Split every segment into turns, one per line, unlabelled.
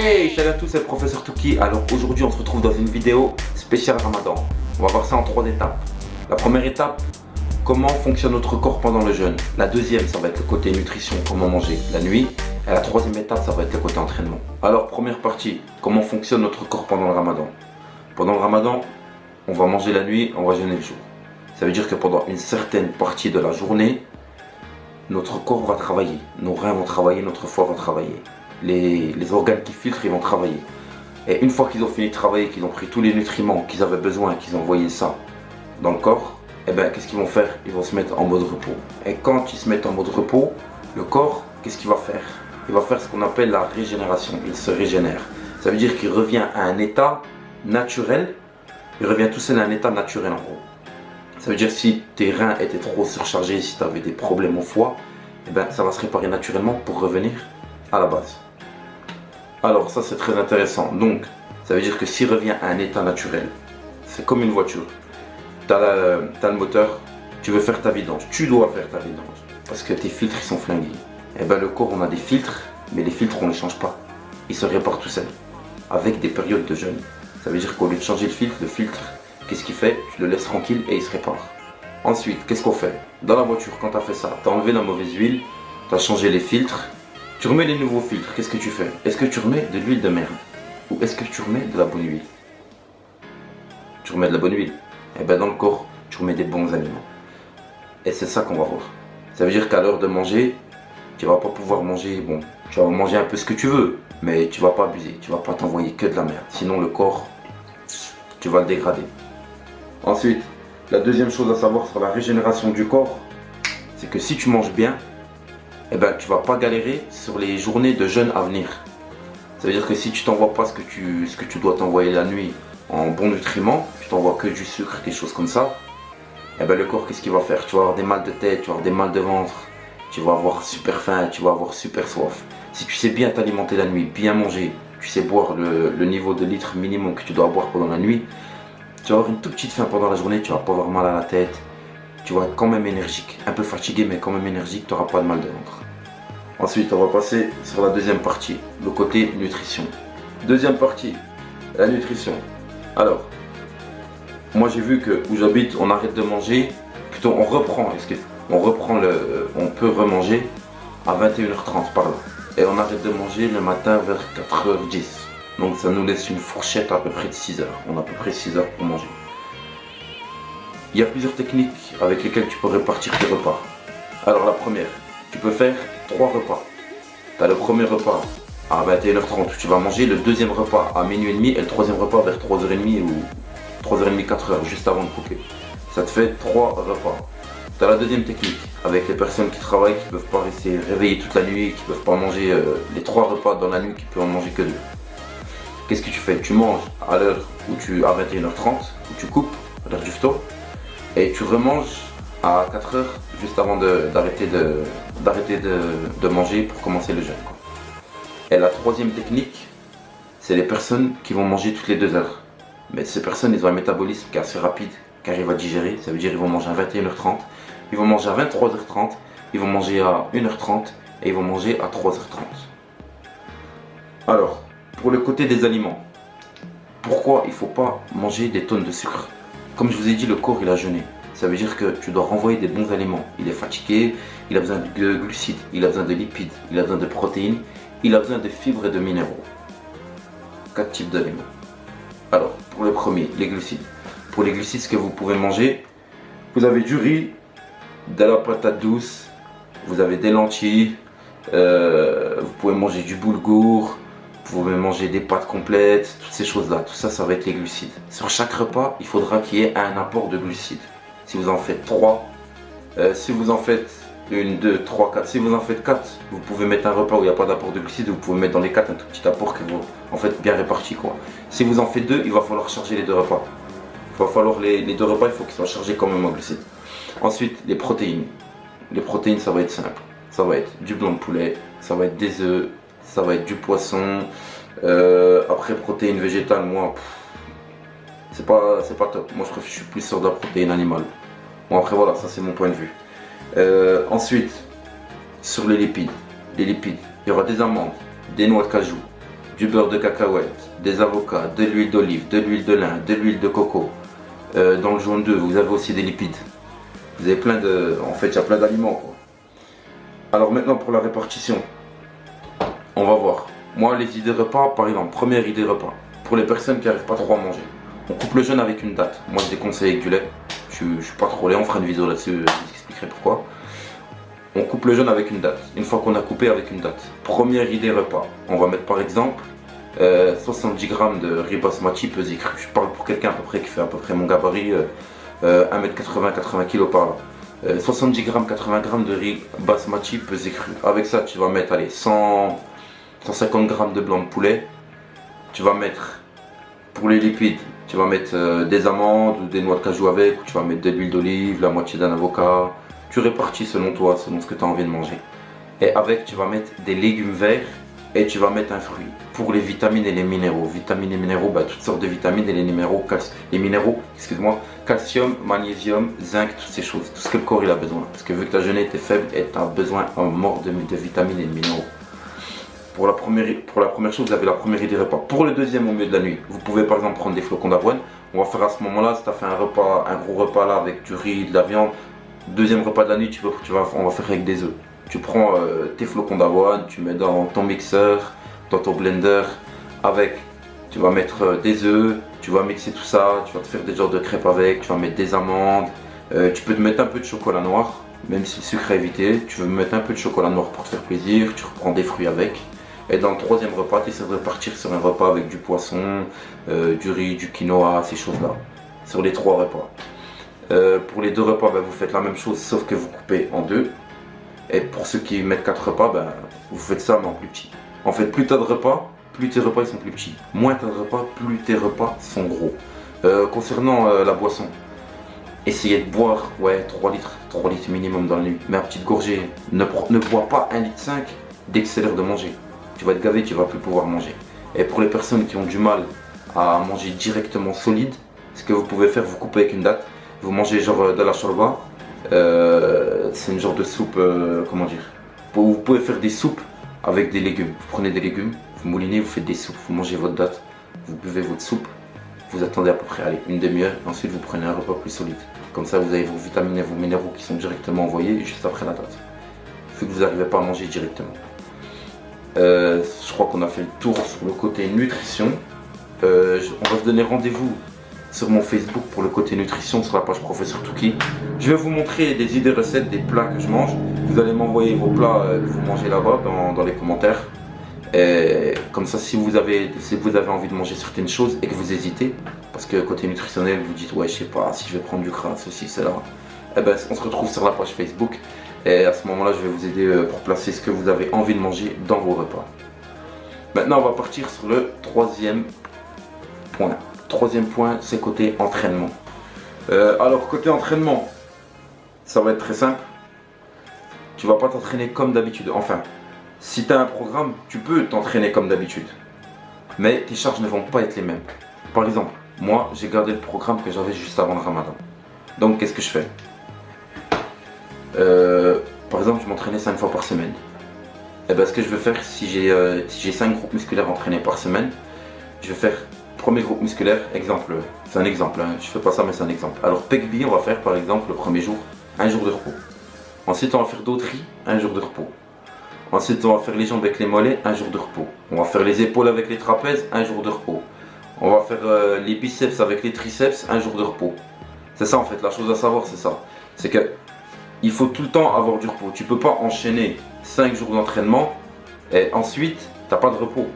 Hey, salut à tous, c'est le professeur Touki. Alors aujourd'hui on se retrouve dans une vidéo spéciale Ramadan. On va voir ça en 3 étapes. La première étape, comment fonctionne notre corps pendant le jeûne. La deuxième, ça va être le côté nutrition, comment manger la nuit. Et la troisième étape, ça va être le côté entraînement. Alors première partie, comment fonctionne notre corps pendant le Ramadan. Pendant le Ramadan, on va manger la nuit, on va jeûner le jour. Ça veut dire que pendant une certaine partie de la journée, notre corps va travailler, nos reins vont travailler, notre foie va travailler. Les organes qui filtrent, ils vont travailler. Et une fois qu'ils ont fini de travailler, qu'ils ont pris tous les nutriments qu'ils avaient besoin, qu'ils ont envoyé ça dans le corps, et bien qu'est-ce qu'ils vont faire? Ils vont se mettre en mode repos. Et quand ils se mettent en mode repos, le corps, qu'est-ce qu'il va faire? Il va faire ce qu'on appelle la régénération, il se régénère. Ça veut dire qu'il revient à un état naturel, il revient tout seul à un état naturel en gros. Ça veut dire si tes reins étaient trop surchargés, si tu avais des problèmes au foie, et bien ça va se réparer naturellement pour revenir à la base. Alors ça c'est très intéressant, donc ça veut dire que s'il revient à un état naturel, c'est comme une voiture, tu as le moteur, tu veux faire ta vidange, tu dois faire ta vidange, parce que tes filtres ils sont flingués. Et bien le corps on a des filtres, mais les filtres on ne les change pas, ils se réparent tout seuls, avec des périodes de jeûne. Ça veut dire qu'au lieu de changer le filtre, qu'est-ce qu'il fait? Tu le laisses tranquille et il se répare. Ensuite, qu'est-ce qu'on fait? Dans la voiture, quand tu as fait ça, tu as enlevé la mauvaise huile, tu as changé les filtres, tu remets les nouveaux filtres, qu'est-ce que tu fais? Est-ce que tu remets de l'huile de merde? Ou est-ce que tu remets de la bonne huile? Tu remets de la bonne huile. Et bien dans le corps, tu remets des bons aliments. Et c'est ça qu'on va voir. Ça veut dire qu'à l'heure de manger, tu vas pas pouvoir manger, bon, tu vas manger un peu ce que tu veux, mais tu vas pas abuser, tu vas pas t'envoyer que de la merde. Sinon le corps, tu vas le dégrader. Ensuite, la deuxième chose à savoir sur la régénération du corps, c'est que si tu manges bien, eh ben, tu vas pas galérer sur les journées de jeûne à venir. Ça veut dire que si tu t'envoies pas ce que tu dois t'envoyer la nuit en bons nutriments, tu t'envoies que du sucre, des choses comme ça, eh ben, le corps qu'est-ce qu'il va faire? Tu vas avoir des mal de tête, tu vas avoir des mal de ventre, tu vas avoir super faim, tu vas avoir super soif. Si tu sais bien t'alimenter la nuit, bien manger, tu sais boire le niveau de litres minimum que tu dois boire pendant la nuit, tu vas avoir une toute petite faim pendant la journée, tu vas pas avoir mal à la tête, tu vas être quand même énergique, un peu fatigué mais quand même énergique, tu n'auras pas de mal de ventre. Ensuite, on va passer sur la deuxième partie, le côté nutrition. Deuxième partie, la nutrition. Alors, moi j'ai vu que où j'habite, on arrête de manger, plutôt on reprend on peut remanger à 21h30 par là. Et on arrête de manger le matin vers 4h10. Donc ça nous laisse une fourchette à peu près de 6 heures. On a à peu près 6 heures pour manger. Il y a plusieurs techniques avec lesquelles tu peux répartir tes repas. Alors la première, tu peux faire 3 repas. Tu as le premier repas à 21h30 où tu vas manger, le deuxième repas à minuit et demi et le troisième repas vers 3h30 ou 3h30, 4h juste avant de couper. Ça te fait 3 repas. Tu as la deuxième technique avec les personnes qui travaillent, qui ne peuvent pas rester réveillées toute la nuit, qui ne peuvent pas manger les 3 repas dans la nuit, qui peuvent en manger que 2. Qu'est-ce que tu fais? Tu manges à l'heure à 21h30, où tu coupes, à l'heure du fto, et tu remanges à 4h juste avant d'arrêter de manger pour commencer le jeûne. Et la troisième technique, c'est les personnes qui vont manger toutes les 2 heures. Mais ces personnes, ils ont un métabolisme qui est assez rapide, qui arrive à digérer. Ça veut dire qu'ils vont manger à 21h30, ils vont manger à 23h30, ils vont manger à 1h30 et ils vont manger à 3h30. Alors, pour le côté des aliments, pourquoi il ne faut pas manger des tonnes de sucre? Comme je vous ai dit, le corps il a jeûné. Ça veut dire que tu dois renvoyer des bons aliments. Il est fatigué, il a besoin de glucides, il a besoin de lipides, il a besoin de protéines, il a besoin de fibres et de minéraux. 4 types d'aliments. Alors, pour le premier, les glucides. Pour les glucides, ce que vous pouvez manger, vous avez du riz, de la patate douce, vous avez des lentilles, vous pouvez manger du boulgour, vous pouvez manger des pâtes complètes, toutes ces choses-là. Tout ça, ça va être les glucides. Sur chaque repas, il faudra qu'il y ait un apport de glucides. Si vous en faites 3, si vous en faites 1, 2, 3, 4, si vous en faites 4, vous pouvez mettre un repas où il n'y a pas d'apport de glucides, vous pouvez mettre dans les 4 un tout petit apport que vous en faites bien réparti quoi. Si vous en faites 2, il va falloir charger les 2 repas. Il va falloir les 2 repas, il faut qu'ils soient chargés quand même en glucides. Ensuite, les protéines. Les protéines, ça va être simple. Ça va être du blanc de poulet, ça va être des œufs, ça va être du poisson. Après, protéines végétales, moi, c'est pas top. Moi, je suis plus sur de la protéine animale. Bon, après, voilà, ça c'est mon point de vue. Ensuite, sur les lipides, il y aura des amandes, des noix de cajou, du beurre de cacahuète, des avocats, de l'huile d'olive, de l'huile de lin, de l'huile de coco. Dans le jaune d'œuf, vous avez aussi des lipides. Vous avez plein de... En fait, il y a plein d'aliments, quoi. Alors maintenant, pour la répartition, on va voir. Moi, les idées repas, par exemple, première idée repas. Pour les personnes qui n'arrivent pas trop à manger, on coupe le jeûne avec une date. Moi, je déconseille avec du lait. Je suis pas trop lait, on fera une vidéo là-dessus, je vous expliquerai pourquoi. On coupe le jeûne avec une date. Une fois qu'on a coupé avec une date. Première idée repas. On va mettre par exemple 70 grammes de riz basmati pesé cru. Je parle pour quelqu'un à peu près qui fait à peu près mon gabarit, 1m80, 80 kg par là. 70 grammes, 80 grammes de riz basmati pesé cru. Avec ça, tu vas mettre allez, 150 grammes de blanc de poulet. Tu vas mettre, pour les lipides, tu vas mettre des amandes ou des noix de cajou avec. Ou tu vas mettre de l'huile d'olive, la moitié d'un avocat. Tu répartis selon toi, selon ce que tu as envie de manger. Et avec, tu vas mettre des légumes verts et tu vas mettre un fruit. Pour les vitamines et les minéraux. Vitamines et minéraux, bah, toutes sortes de vitamines et les minéraux, excuse-moi, calcium, magnésium, zinc, toutes ces choses. Tout ce que le corps il a besoin. Parce que vu que tu as jeûné, tu es faible et tu as besoin en mort de vitamines et de minéraux. Pour la première chose, vous avez la première idée repas. Pour le deuxième au milieu de la nuit, vous pouvez par exemple prendre des flocons d'avoine. On va faire à ce moment-là, si tu as fait un gros repas là avec du riz, de la viande. Deuxième repas de la nuit, on va faire avec des œufs. Tu prends tes flocons d'avoine, tu mets dans ton mixeur, dans ton blender. Avec, tu vas mettre des œufs, tu vas mixer tout ça, tu vas te faire des genres de crêpes avec, tu vas mettre des amandes. Tu peux te mettre un peu de chocolat noir, même si le sucre est évité. Tu veux mettre un peu de chocolat noir pour te faire plaisir, tu reprends des fruits avec. Et dans le troisième repas, tu essaies de partir sur un repas avec du poisson, du riz, du quinoa, ces choses-là. Sur les trois repas. Pour les deux repas, vous faites la même chose, sauf que vous coupez en deux. Et pour ceux qui mettent 4 repas, vous faites ça mais en plus petit. En fait, plus tu as de repas, plus tes repas ils sont plus petits. Moins tu as de repas, plus tes repas sont gros. Concernant la boisson, essayez de boire 3 litres minimum dans la nuit. Mais à petite gorgée, ne bois pas 1,5 litre dès que c'est l'heure de manger. Tu vas être gavé, tu vas plus pouvoir manger. Et pour les personnes qui ont du mal à manger directement solide, ce que vous pouvez faire, vous coupez avec une date. Vous mangez genre de la shorba, c'est une genre de soupe, comment dire. Vous pouvez faire des soupes avec des légumes. Vous prenez des légumes, vous moulinez, vous faites des soupes, vous mangez votre date, vous buvez votre soupe, vous attendez à peu près une demi-heure, ensuite vous prenez un repas plus solide. Comme ça vous avez vos vitamines et vos minéraux qui sont directement envoyés juste après la date. Vu que vous n'arrivez pas à manger directement. Je crois qu'on a fait le tour sur le côté nutrition. On va se donner rendez-vous sur mon Facebook pour le côté nutrition sur la page Professeur Touki. Je vais vous montrer des idées recettes, des plats que je mange. Vous allez m'envoyer vos plats que vous mangez là-bas dans les commentaires. Et comme ça, si vous avez envie de manger certaines choses et que vous hésitez, parce que côté nutritionnel, vous dites ouais je sais pas si je vais prendre du gras, ceci, cela, on se retrouve sur la page Facebook. Et à ce moment-là, je vais vous aider pour placer ce que vous avez envie de manger dans vos repas. Maintenant, on va partir sur le troisième point. Troisième point, c'est côté entraînement. Alors côté entraînement, ça va être très simple. Tu vas pas t'entraîner comme d'habitude. Enfin, si tu as un programme, tu peux t'entraîner comme d'habitude. Mais tes charges ne vont pas être les mêmes. Par exemple, moi, j'ai gardé le programme que j'avais juste avant le ramadan. Donc qu'est-ce que je fais? Par exemple, je m'entraînais 5 fois par semaine. Et ce que je vais faire, si j'ai 5 groupes musculaires entraînés par semaine, je vais faire premier groupe musculaire, exemple, c'est un exemple, je fais pas ça mais c'est un exemple. Alors pec bi, on va faire par exemple le premier jour, un jour de repos. Ensuite on va faire dos tri, un jour de repos. Ensuite on va faire les jambes avec les mollets, un jour de repos. On va faire les épaules avec les trapèzes, un jour de repos. On va faire les biceps avec les triceps, un jour de repos. C'est ça en fait, la chose à savoir c'est ça. C'est que il faut tout le temps avoir du repos. Tu peux pas enchaîner 5 jours d'entraînement et ensuite t'as pas de repos.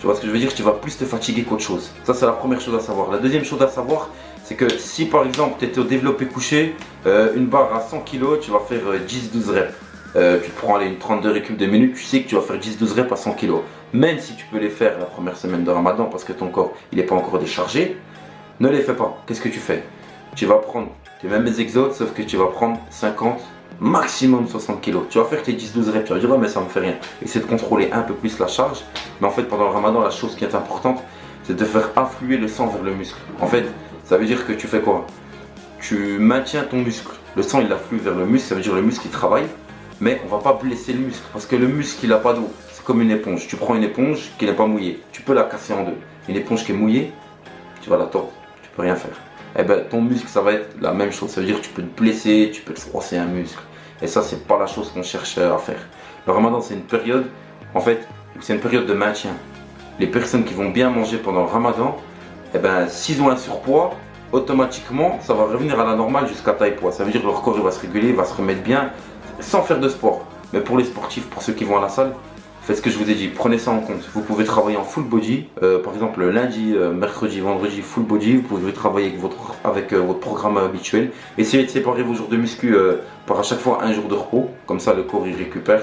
Tu vois ce que je veux dire? Tu vas plus te fatiguer qu'autre chose. Ça, c'est la première chose à savoir. La deuxième chose à savoir, c'est que si par exemple tu étais au développé couché, une barre à 100 kg, tu vas faire 10-12 reps. Tu prends une 32 récup de minutes, tu sais que tu vas faire 10-12 reps à 100 kg. Même si tu peux les faire la première semaine de Ramadan parce que ton corps il n'est pas encore déchargé, ne les fais pas. Qu'est-ce que tu fais? Tu vas prendre tes mêmes exos, sauf que tu vas prendre 50, maximum 60 kg. Tu vas faire tes 10-12 reps, tu vas dire ouais mais ça me fait rien. Essaie de contrôler un peu plus la charge. Mais en fait pendant le ramadan, la chose qui est importante, c'est de faire affluer le sang vers le muscle. En fait, ça veut dire que tu fais quoi? Tu maintiens ton muscle. Le sang il afflue vers le muscle, ça veut dire le muscle il travaille. Mais on va pas blesser le muscle parce que le muscle il a pas d'eau. C'est comme une éponge. Tu prends une éponge qui n'est pas mouillée, tu peux la casser en deux. Une éponge qui est mouillée, tu vas la tordre, tu peux rien faire. Et ben ton muscle, ça va être la même chose. Ça veut dire que tu peux te blesser, tu peux te froisser un muscle. Et ça, c'est pas la chose qu'on cherche à faire. Le ramadan, c'est une période, en fait, c'est une période de maintien. Les personnes qui vont bien manger pendant le ramadan, eh ben, s'ils ont un surpoids, automatiquement, ça va revenir à la normale jusqu'à taille poids. Ça veut dire que leur corps il va se réguler, il va se remettre bien, sans faire de sport. Mais pour les sportifs, pour ceux qui vont à la salle, faites ce que je vous ai dit, prenez ça en compte. Vous pouvez travailler en full body, par exemple lundi, mercredi, vendredi, full body. Vous pouvez travailler avec votre programme habituel. Essayez de séparer vos jours de muscu par à chaque fois un jour de repos. Comme ça, le corps il récupère.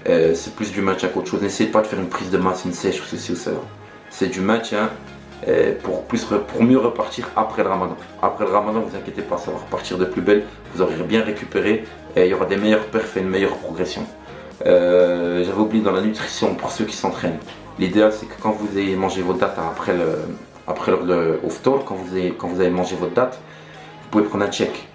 C'est plus du maintien qu'autre chose. N'essayez pas de faire une prise de masse, une sèche ou ceci ou cela. C'est du maintien pour mieux repartir après le ramadan. Après le ramadan, vous inquiétez pas, ça va repartir de plus belle. Vous aurez bien récupéré et il y aura des meilleurs perfs et une meilleure progression. J'avais oublié dans la nutrition pour ceux qui s'entraînent. L'idéal c'est que quand vous ayez mangé votre date après le iftar, quand vous avez mangé votre date, vous pouvez prendre un check.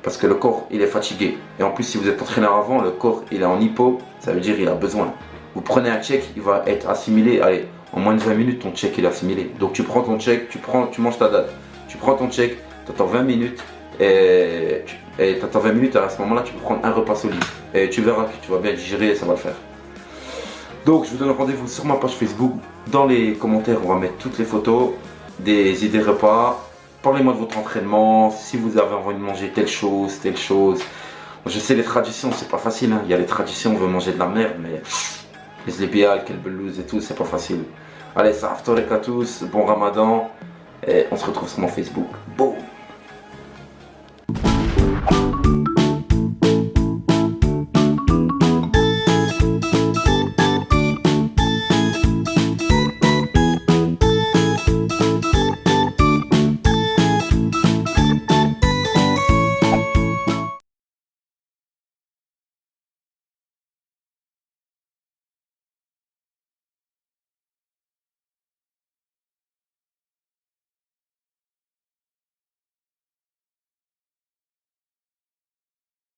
Parce que le corps il est fatigué. Et en plus si vous êtes entraîneur avant, le corps il est en hypo, ça veut dire il a besoin. Vous prenez un check, il va être assimilé, allez, en moins de 20 minutes ton check il est assimilé. Donc tu prends ton check, tu manges ta date, tu prends ton check, tu attends 20 minutes et tu attends 20 minutes et à ce moment là tu peux prendre un repas solide. Et tu verras que tu vas bien digérer et ça va le faire. Donc je vous donne rendez-vous sur ma page Facebook. Dans les commentaires on va mettre toutes les photos, des idées repas. Parlez-moi de votre entraînement, si vous avez envie de manger telle chose, telle chose. Je sais les traditions c'est pas facile, hein. Il y a les traditions, on veut manger de la merde mais les bial, quel belouse et tout, c'est pas facile. Allez, ça aftorek à tous, bon ramadan et on se retrouve sur mon Facebook. Boum.